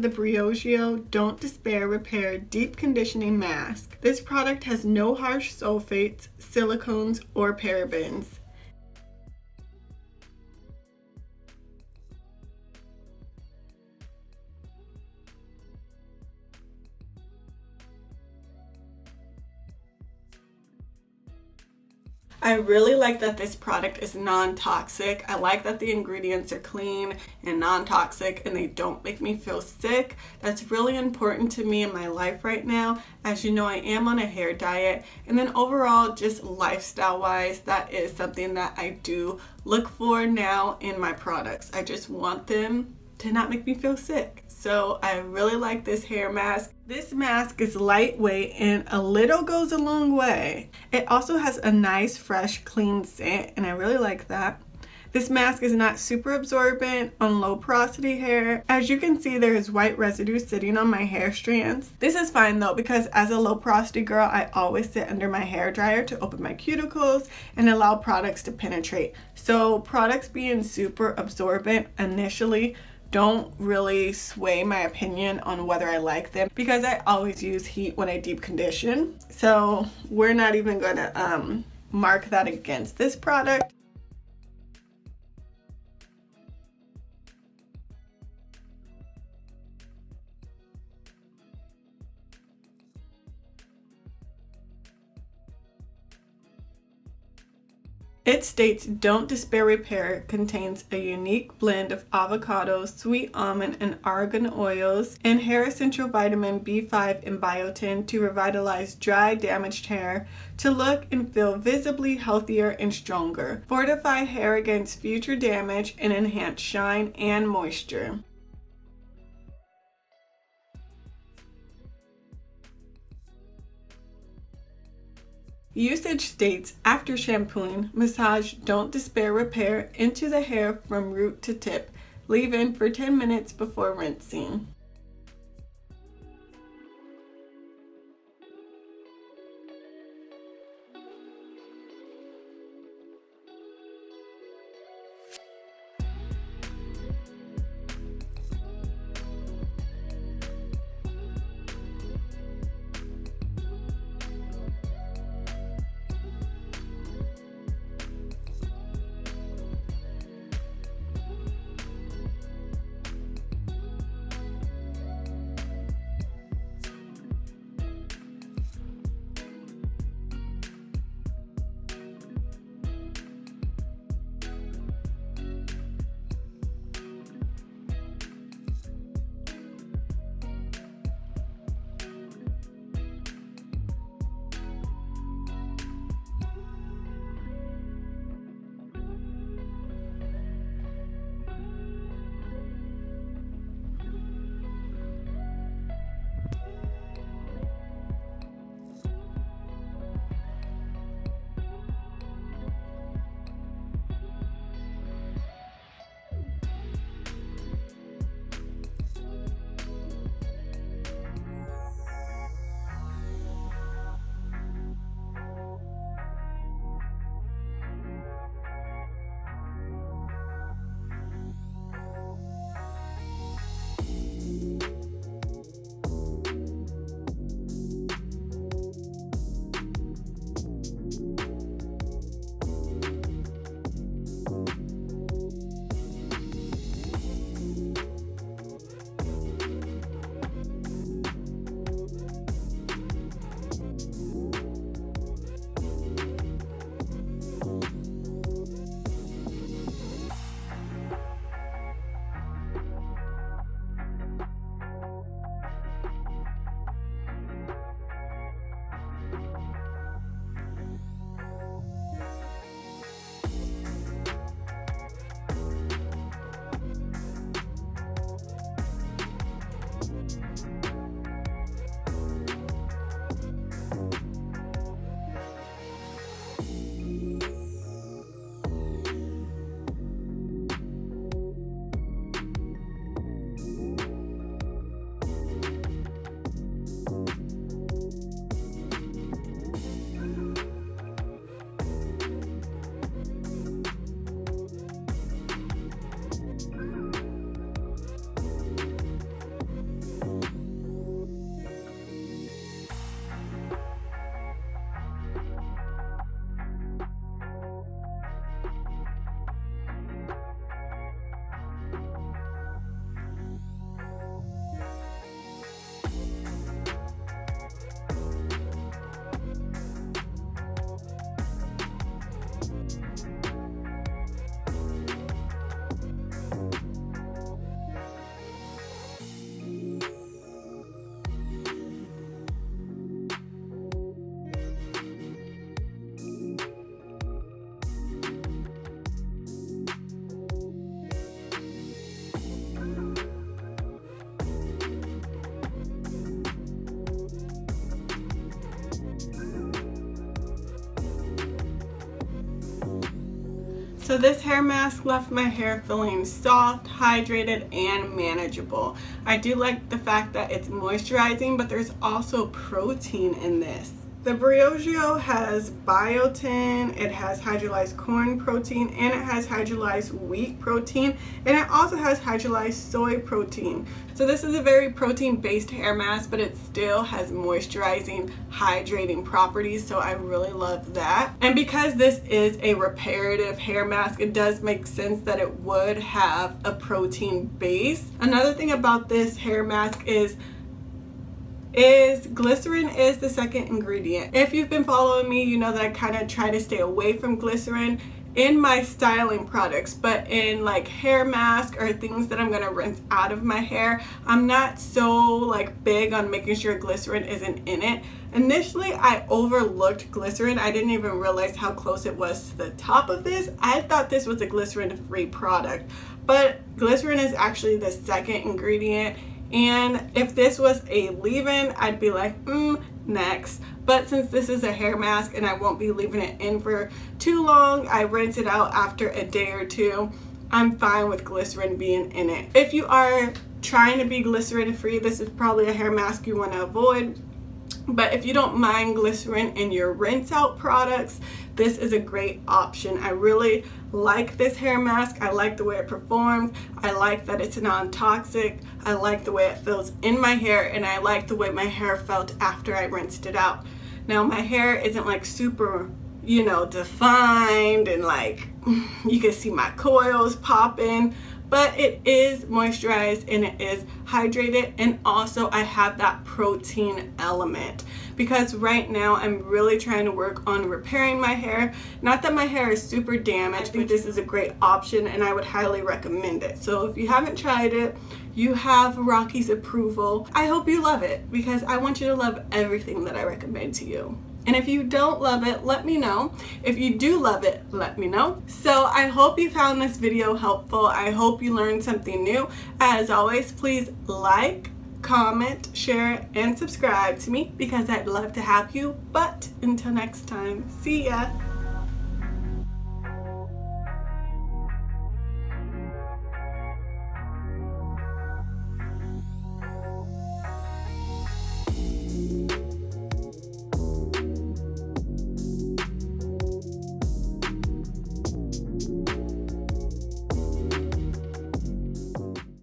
the Briogeo Don't Despair Repair Deep Conditioning Mask. This product has no harsh sulfates, silicones, or parabens. I really like that this product is non-toxic. I like that the ingredients are clean and non-toxic and they don't make me feel sick. That's really important to me in my life right now. As you know, I am on a hair diet, and then overall, just lifestyle wise, that is something that I do look for now in my products. I just want them to not make me feel sick. So I really like this hair mask. This mask is lightweight and a little goes a long way. It also has a nice, fresh, clean scent, and I really like that. This mask is not super absorbent on low porosity hair. As you can see, there is white residue sitting on my hair strands. This is fine though, because as a low porosity girl, I always sit under my hair dryer to open my cuticles and allow products to penetrate. So products being super absorbent initially don't really sway my opinion on whether I like them, because I always use heat when I deep condition. So we're not even going to mark that against this product. It states Don't Despair Repair contains a unique blend of avocado, sweet almond, and argan oils and hair essential vitamin B5 and biotin to revitalize dry, damaged hair to look and feel visibly healthier and stronger, fortify hair against future damage, and enhance shine and moisture. Usage states, after shampooing, massage Don't Despair Repair into the hair from root to tip. Leave in for 10 minutes before rinsing. So this hair mask left my hair feeling soft, hydrated, and manageable. I do like the fact that it's moisturizing, but there's also protein in this. The Briogeo has biotin, it has hydrolyzed corn protein, and it has hydrolyzed wheat protein, and it also has hydrolyzed soy protein. So this is a very protein-based hair mask, but it still has moisturizing, hydrating properties, so I really love that. And because this is a reparative hair mask, it does make sense that it would have a protein base. Another thing about this hair mask is glycerin is the second ingredient. If you've been following me, you know that I kind of try to stay away from glycerin in my styling products, but in like hair mask or things that I'm gonna rinse out of my hair, I'm not so like big on making sure glycerin isn't in it. Initially, I overlooked glycerin. I didn't even realize how close it was to the top of this. I thought this was a glycerin-free product, but glycerin is actually the second ingredient. And if this was a leave-in, I'd be like, next. But since this is a hair mask and I won't be leaving it in for too long, I rinse it out after a day or two, I'm fine with glycerin being in it. If you are trying to be glycerin-free, this is probably a hair mask you want to avoid. But if you don't mind glycerin in your rinse out products, this is a great option. I really like this hair mask. I like the way it performs. I like that it's non-toxic. I like the way it feels in my hair, and I like the way my hair felt after I rinsed it out. Now my hair isn't like super, you know, defined and like you can see my coils popping, but it is moisturized and it is hydrated, and also I have that protein element because right now I'm really trying to work on repairing my hair. Not that my hair is super damaged, I think this is a great option and I would highly recommend it. So if you haven't tried it, you have Rocky's approval. I hope you love it because I want you to love everything that I recommend to you. And if you don't love it, let me know. If you do love it, let me know. So I hope you found this video helpful. I hope you learned something new. As always, please like, comment, share, and subscribe to me because I'd love to have you. But until next time, see ya.